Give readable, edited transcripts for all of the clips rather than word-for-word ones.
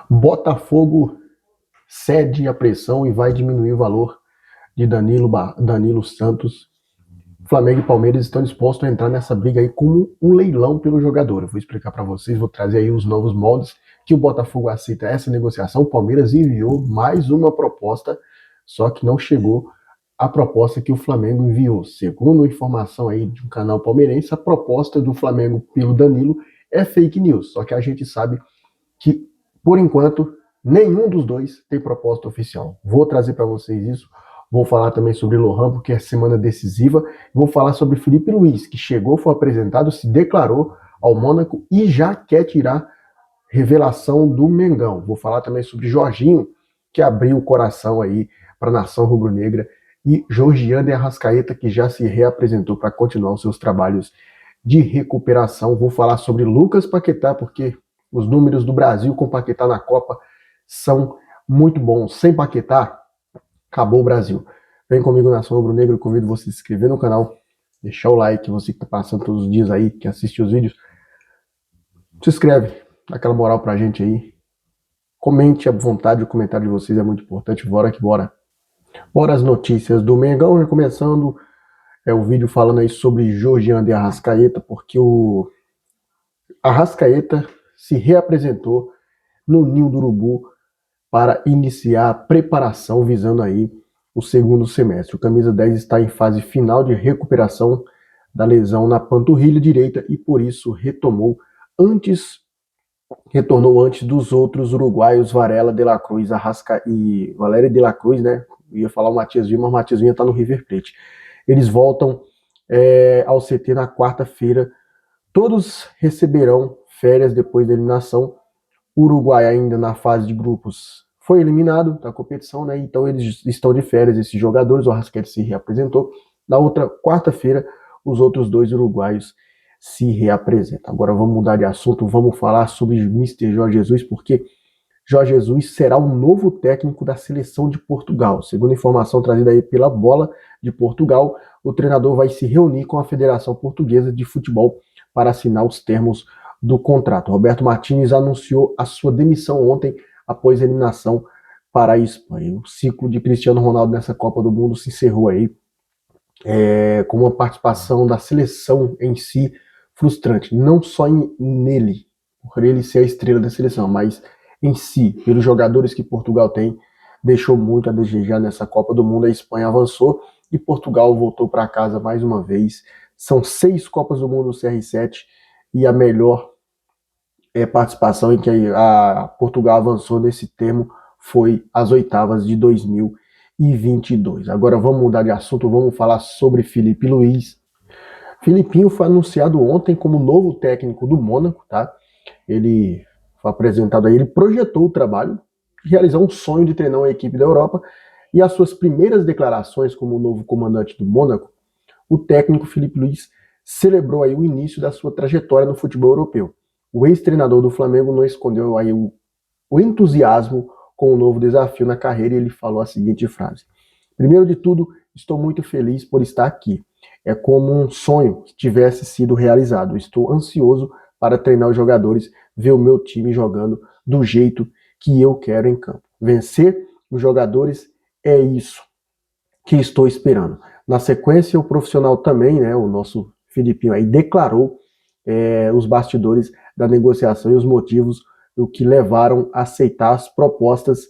Botafogo cede a pressão e vai diminuir o valor de Danilo Santos. Flamengo e Palmeiras estão dispostos a entrar nessa briga aí com um leilão pelo jogador. Eu vou explicar para vocês, vou trazer aí os novos moldes que o Botafogo aceita essa negociação. O Palmeiras enviou mais uma proposta, só que não chegou a proposta que o Flamengo enviou. Segundo informação aí de um canal palmeirense, a proposta do Flamengo pelo Danilo é fake news. Só que a gente sabe que, por enquanto, nenhum dos dois tem proposta oficial. Vou trazer para vocês isso. Vou falar também sobre Lohan, porque é semana decisiva. Vou falar sobre Felipe Luiz, que chegou, foi apresentado, se declarou ao Mônaco e já quer tirar revelação do Mengão. Vou falar também sobre Jorginho, que abriu o coração aí para a nação rubro-negra, e Georgiano de Arrascaeta, que já se reapresentou para continuar os seus trabalhos de recuperação. Vou falar sobre Lucas Paquetá, porque os números do Brasil com Paquetá na Copa são muito bons. Sem Paquetá, acabou o Brasil. Vem comigo, Nação Rubro-Negra, convido você a se inscrever no canal, deixar o like, você que está passando todos os dias aí, que assiste os vídeos, se inscreve, dá aquela moral pra gente aí, comente à vontade, o comentário de vocês é muito importante, bora que bora. Bora as notícias do Mengão, já começando o vídeo falando aí sobre Georgiano de Arrascaeta, porque o Arrascaeta se reapresentou no Ninho do Urubu para iniciar a preparação visando aí o segundo semestre. O camisa 10 está em fase final de recuperação da lesão na panturrilha direita e por isso retornou antes dos outros uruguaios Varela, De La Cruz, Arrasca e Valéria De La Cruz, né? Eu ia falar o Matias Vinha, mas o Matias Vinha está no River Plate. Eles voltam ao CT na quarta-feira. Todos receberão férias depois da eliminação. O Uruguai ainda na fase de grupos foi eliminado da competição, né? Então eles estão de férias, esses jogadores. O Arrascaeta se reapresentou. Na outra quarta-feira, os outros dois uruguaios se reapresentam. Agora vamos mudar de assunto, vamos falar sobre Mr. Jorge Jesus, porque Jorge Jesus será o novo técnico da seleção de Portugal. Segundo a informação trazida aí pela Bola de Portugal, o treinador vai se reunir com a Federação Portuguesa de Futebol para assinar os termos do contrato. Roberto Martínez anunciou a sua demissão ontem após a eliminação para a Espanha. O ciclo de Cristiano Ronaldo nessa Copa do Mundo se encerrou aí com uma participação da seleção em si frustrante, não só nele, por ele ser a estrela da seleção, mas em si, pelos jogadores que Portugal tem, deixou muito a desejar nessa Copa do Mundo. A Espanha avançou e Portugal voltou para casa mais uma vez. São 6 Copas do Mundo no CR7 e a melhor participação em que a Portugal avançou nesse termo foi as oitavas de 2022. Agora vamos mudar de assunto, vamos falar sobre Felipe Luiz. Filipinho foi anunciado ontem como novo técnico do Mônaco, tá? Ele foi apresentado aí, ele projetou o trabalho de realizar um sonho de treinar uma equipe da Europa e as suas primeiras declarações como novo comandante do Mônaco, o técnico Felipe Luiz celebrou aí o início da sua trajetória no futebol europeu. O ex-treinador do Flamengo não escondeu aí o entusiasmo com o novo desafio na carreira e ele falou a seguinte frase: primeiro de tudo, estou muito feliz por estar aqui. É como um sonho que tivesse sido realizado. Estou ansioso para treinar os jogadores, ver o meu time jogando do jeito que eu quero em campo. Vencer os jogadores é isso que estou esperando. Na sequência, o profissional também, né, o nosso Filipinho aí, declarou os bastidores da negociação e os motivos o que levaram a aceitar as propostas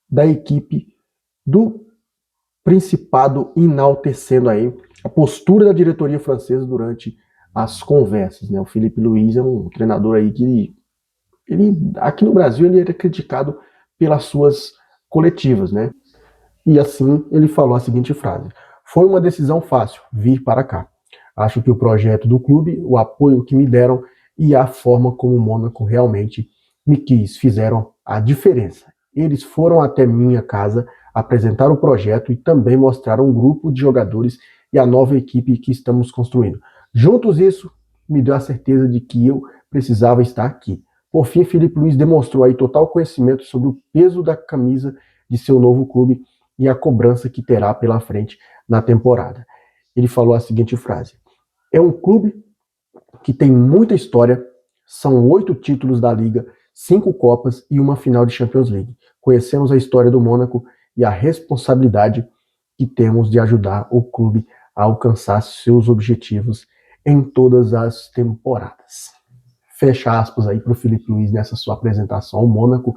da equipe do Principado, enaltecendo aí a postura da diretoria francesa durante as conversas, né? O Felipe Luiz é um treinador aí que ele aqui no Brasil ele era criticado pelas suas coletivas, né? E assim ele falou a seguinte frase: foi uma decisão fácil vir para cá. Acho que o projeto do clube, o apoio que me deram e a forma como o Mônaco realmente me quis fizeram a diferença. Eles foram até minha casa, apresentaram o projeto e também mostraram um grupo de jogadores e a nova equipe que estamos construindo. Juntos isso me deu a certeza de que eu precisava estar aqui. Por fim, Felipe Luiz demonstrou aí total conhecimento sobre o peso da camisa de seu novo clube e a cobrança que terá pela frente na temporada. Ele falou a seguinte frase: é um clube que tem muita história, são 8 títulos da Liga, 5 Copas e uma final de Champions League. Conhecemos a história do Mônaco e a responsabilidade que temos de ajudar o clube a alcançar seus objetivos em todas as temporadas. Fecha aspas aí para o Filipe Luís nessa sua apresentação ao Mônaco.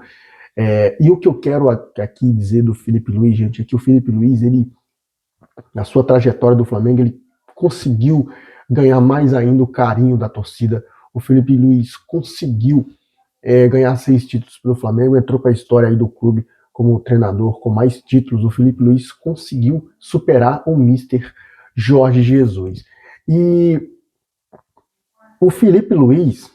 E o que eu quero aqui dizer do Filipe Luís, gente, é que o Filipe Luís, ele, na sua trajetória do Flamengo, ele conseguiu ganhar mais ainda o carinho da torcida. O Filipe Luís conseguiu ganhar 6 títulos pelo Flamengo, entrou para a história aí do clube como treinador com mais títulos. O Filipe Luís conseguiu superar o Mister Jorge Jesus. E o Filipe Luís,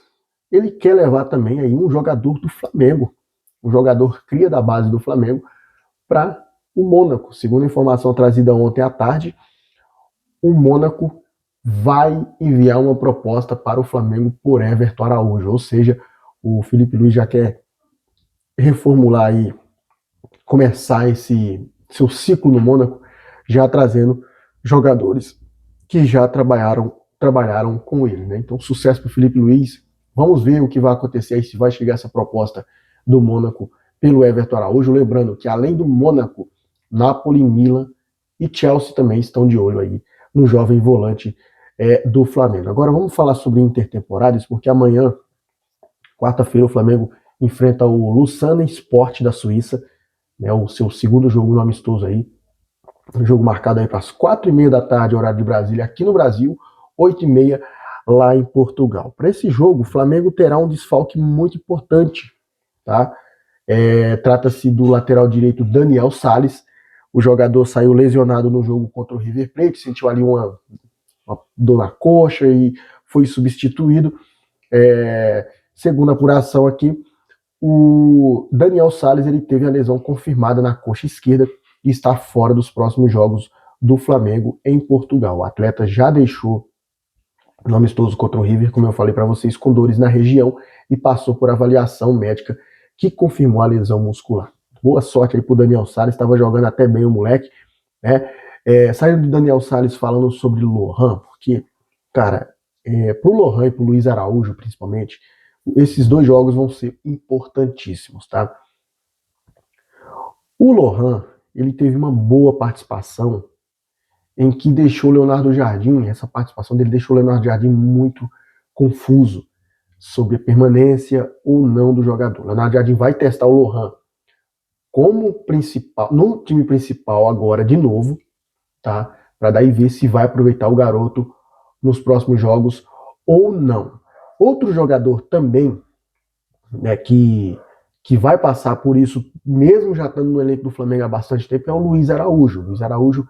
ele quer levar também aí um jogador do Flamengo, um jogador cria da base do Flamengo, para o Mônaco. Segundo a informação trazida ontem à tarde, o Mônaco vai enviar uma proposta para o Flamengo por Everton Araújo, ou seja, o Filipe Luís já quer reformular aí, começar esse seu ciclo no Mônaco, já trazendo jogadores que já trabalharam com ele, né? Então, sucesso para o Filipe Luís. Vamos ver o que vai acontecer aí, se vai chegar essa proposta do Mônaco pelo Everton Araújo. Lembrando que, além do Mônaco, Napoli, Milan e Chelsea também estão de olho aí no jovem volante do Flamengo. Agora vamos falar sobre intertemporárias, porque amanhã, quarta-feira, o Flamengo enfrenta o Lausanne Sport da Suíça, né, o seu segundo jogo no amistoso aí. Um jogo marcado aí para as 4h30 da tarde, horário de Brasília, aqui no Brasil, 8h30 lá em Portugal. Para esse jogo, o Flamengo terá um desfalque muito importante, tá? Trata-se do lateral direito Daniel Sales. O jogador saiu lesionado no jogo contra o River Plate, sentiu ali uma dor na coxa e foi substituído. Segundo a apuração aqui, o Daniel Sales, ele teve a lesão confirmada na coxa esquerda e está fora dos próximos jogos do Flamengo em Portugal. O atleta já deixou no amistoso contra o River, como eu falei para vocês, com dores na região e passou por avaliação médica que confirmou a lesão muscular. Boa sorte aí pro Daniel Sales, estava jogando até bem o moleque, né? Saindo do Daniel Sales falando sobre Lohan, porque, cara, pro Lohan e pro Luiz Araújo, principalmente, esses 2 jogos vão ser importantíssimos, tá? O Lohan, ele teve uma boa participação em que deixou o Leonardo Jardim, essa participação dele deixou o Leonardo Jardim muito confuso sobre a permanência ou não do jogador. O Leonardo Jardim vai testar o Lohan como principal, no time principal agora de novo, tá? Para daí ver se vai aproveitar o garoto nos próximos jogos ou não. Outro jogador também, né, que vai passar por isso, mesmo já estando no elenco do Flamengo há bastante tempo, é o Luiz Araújo. O Luiz Araújo,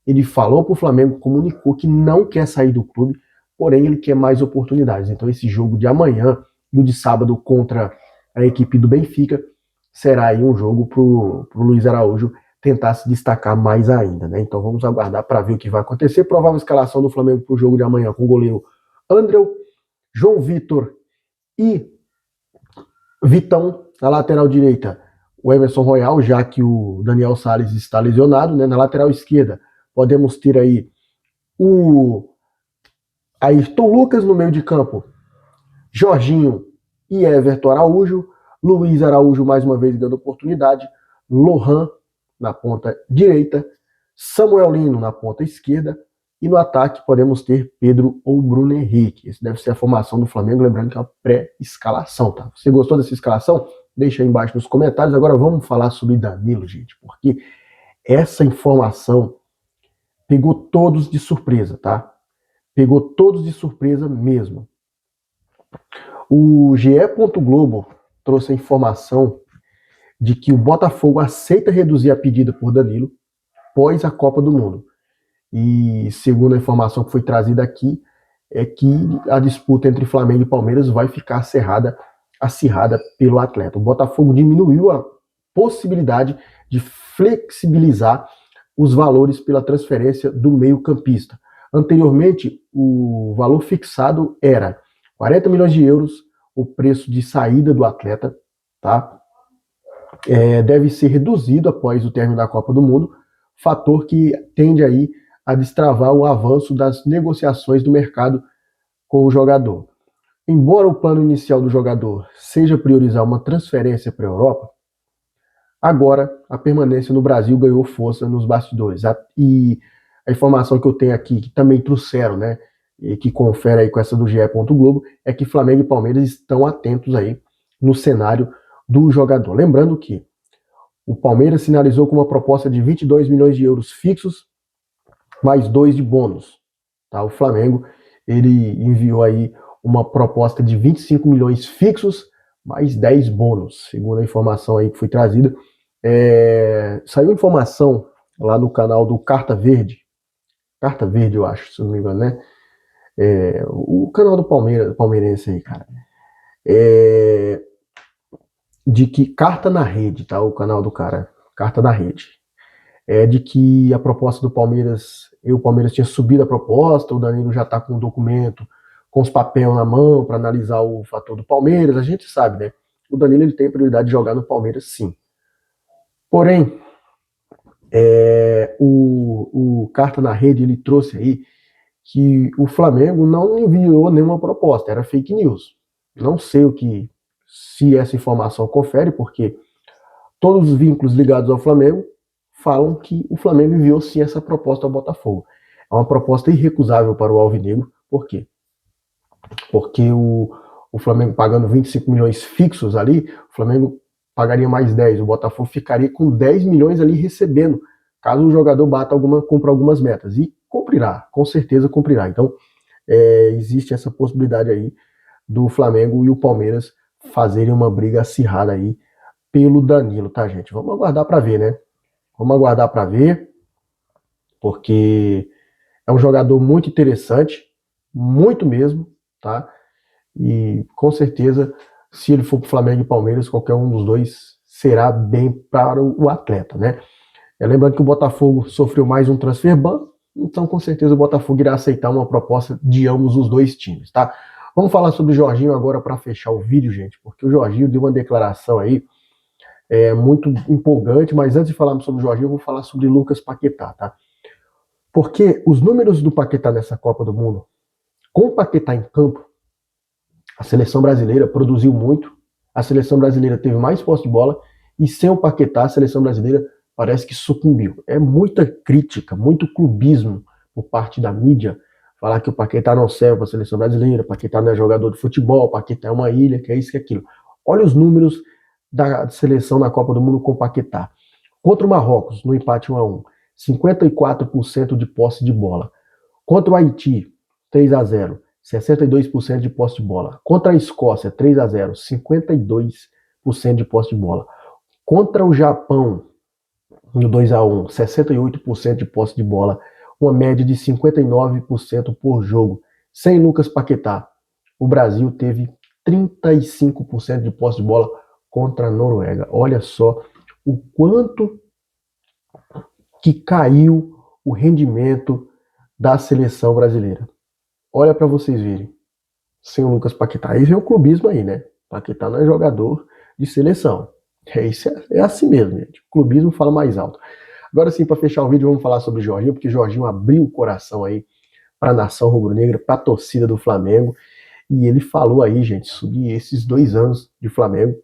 ele falou para o Flamengo, comunicou que não quer sair do clube, porém ele quer mais oportunidades. Então esse jogo de amanhã e o de sábado contra a equipe do Benfica será aí um jogo para o Luiz Araújo tentar se destacar mais ainda, né? Então vamos aguardar para ver o que vai acontecer. Provável escalação do Flamengo para o jogo de amanhã com o goleiro Andréu, João Vitor e Vitão. Na lateral direita, o Emerson Royal, já que o Daniel Sales está lesionado, né? Na lateral esquerda, podemos ter aí o Ayrton Lucas no meio de campo, Jorginho e Everton Araújo, Luiz Araújo mais uma vez dando oportunidade, Lohan na ponta direita, Samuel Lino na ponta esquerda, e no ataque podemos ter Pedro ou Bruno Henrique. Essa deve ser a formação do Flamengo, lembrando que é uma pré-escalação, tá? Você gostou dessa escalação? Deixa aí embaixo nos comentários. Agora vamos falar sobre Danilo, gente, porque essa informação pegou todos de surpresa, tá? Pegou todos de surpresa mesmo. O GE. Globo trouxe a informação de que o Botafogo aceita reduzir a pedida por Danilo após a Copa do Mundo. E segundo a informação que foi trazida aqui, é que a disputa entre Flamengo e Palmeiras vai ficar acirrada pelo atleta. O Botafogo diminuiu a possibilidade de flexibilizar os valores pela transferência do meio-campista. Anteriormente, o valor fixado era 40 milhões de euros, o preço de saída do atleta, tá? Deve ser reduzido após o término da Copa do Mundo, fator que tende aí a destravar o avanço das negociações do mercado com o jogador. embora o plano inicial do jogador seja priorizar uma transferência para a Europa, agora a permanência no Brasil ganhou força nos bastidores. E a informação que eu tenho aqui, que também trouxeram, né, e que confere aí com essa do GE. Globo, é que Flamengo e Palmeiras estão atentos aí no cenário do jogador. Lembrando que o Palmeiras sinalizou com uma proposta de 22 milhões de euros fixos, mais 2 de bônus. Tá? O Flamengo ele enviou aí uma proposta de 25 milhões fixos, mais 10 bônus, segundo a informação aí que foi trazida. Saiu informação lá no canal do Carta Verde, eu acho, se não me engano, né? O canal do palmeirense aí, cara. De que Carta na Rede, tá? O canal do cara, Carta na Rede. De que a proposta do Palmeiras, o Palmeiras tinha subido a proposta, o Danilo já tá com o documento, com os papéis na mão para analisar o fator do Palmeiras, a gente sabe, né? O Danilo ele tem a prioridade de jogar no Palmeiras, sim. Porém, o Carta na Rede ele trouxe aí que o Flamengo não enviou nenhuma proposta, era fake news. Não sei se essa informação confere, porque todos os vínculos ligados ao Flamengo falam que o Flamengo enviou sim essa proposta ao Botafogo. É uma proposta irrecusável para o Alvinegro. Por quê? Porque o Flamengo pagando 25 milhões fixos ali, o Flamengo pagaria mais 10, o Botafogo ficaria com 10 milhões ali recebendo, caso o jogador cumpra algumas metas. E cumprirá, com certeza cumprirá. Então, existe essa possibilidade aí do Flamengo e o Palmeiras fazerem uma briga acirrada aí pelo Danilo, tá, gente? Vamos aguardar para ver, né? Vamos aguardar para ver, porque é um jogador muito interessante, muito mesmo, tá? E com certeza, se ele for para Flamengo e Palmeiras, qualquer um dos dois será bem para o atleta, né? Lembrando que o Botafogo sofreu mais um transfer ban, então com certeza o Botafogo irá aceitar uma proposta de ambos os dois times, tá? Vamos falar sobre o Jorginho agora para fechar o vídeo, gente, porque o Jorginho deu uma declaração aí muito empolgante, mas antes de falarmos sobre o Jorginho, eu vou falar sobre Lucas Paquetá, tá? Porque os números do Paquetá nessa Copa do Mundo, com o Paquetá em campo, a seleção brasileira produziu muito, a seleção brasileira teve mais posse de bola, e sem o Paquetá, a seleção brasileira parece que sucumbiu. É muita crítica, muito clubismo por parte da mídia, falar que o Paquetá não serve para a seleção brasileira, o Paquetá não é jogador de futebol, o Paquetá é uma ilha, que é isso, que é aquilo. Olha os números da seleção na Copa do Mundo com o Paquetá. Contra o Marrocos, no empate 1-1, 54% de posse de bola. Contra o Haiti, 3-0, 62% de posse de bola. Contra a Escócia, 3-0, 52% de posse de bola. Contra o Japão, no 2-1, 68% de posse de bola, uma média de 59% por jogo. Sem Lucas Paquetá, o Brasil teve 35% de posse de bola contra a Noruega. Olha só o quanto que caiu o rendimento da seleção brasileira. Olha para vocês verem. Sem o Lucas Paquetá. Aí vem o clubismo aí, né? Paquetá não é jogador de seleção. É assim mesmo, gente. O clubismo fala mais alto. Agora sim, para fechar o vídeo, vamos falar sobre o Jorginho, porque o Jorginho abriu o coração aí para a nação rubro-negra, para a torcida do Flamengo. E ele falou aí, gente, sobre esses 2 anos de Flamengo.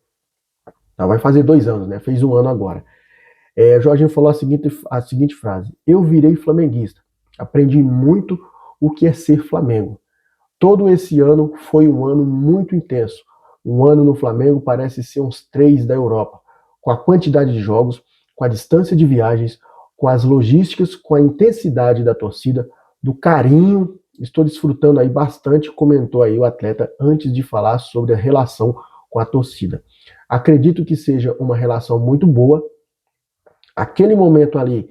Não, vai fazer 2 anos, né? Fez 1 ano agora. Jorginho falou a seguinte frase: eu virei flamenguista. Aprendi muito o que é ser Flamengo. Todo esse ano foi um ano muito intenso. Um ano no Flamengo parece ser uns 3 da Europa, com a quantidade de jogos, com a distância de viagens, com as logísticas, com a intensidade da torcida, do carinho. Estou desfrutando aí bastante, comentou aí o atleta antes de falar sobre a relação com a torcida. Acredito que seja uma relação muito boa. Aquele momento ali,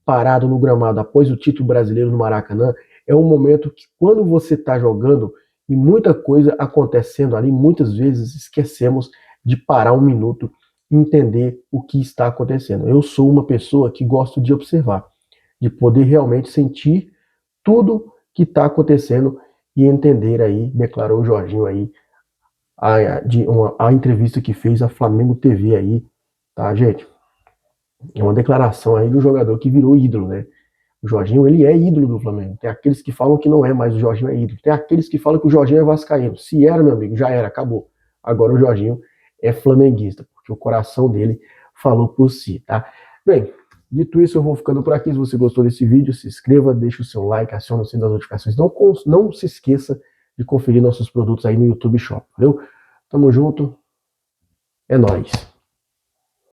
parado no gramado após o título brasileiro no Maracanã, é um momento que quando você está jogando e muita coisa acontecendo ali, muitas vezes esquecemos de parar um minuto e entender o que está acontecendo. Eu sou uma pessoa que gosto de observar, de poder realmente sentir tudo que está acontecendo e entender aí, declarou o Jorginho aí, a entrevista que fez a Flamengo TV aí, tá, gente? É uma declaração aí do jogador que virou ídolo, né? O Jorginho, ele é ídolo do Flamengo. Tem aqueles que falam que não é, mas o Jorginho é ídolo. Tem aqueles que falam que o Jorginho é vascaíno. Se era, meu amigo, já era, acabou. Agora o Jorginho é flamenguista, porque o coração dele falou por si, tá? Bem, dito isso, eu vou ficando por aqui. Se você gostou desse vídeo, se inscreva, deixa o seu like, acione o sininho das notificações. Não se esqueça de conferir nossos produtos aí no YouTube Shop, valeu? Tamo junto, é nóis.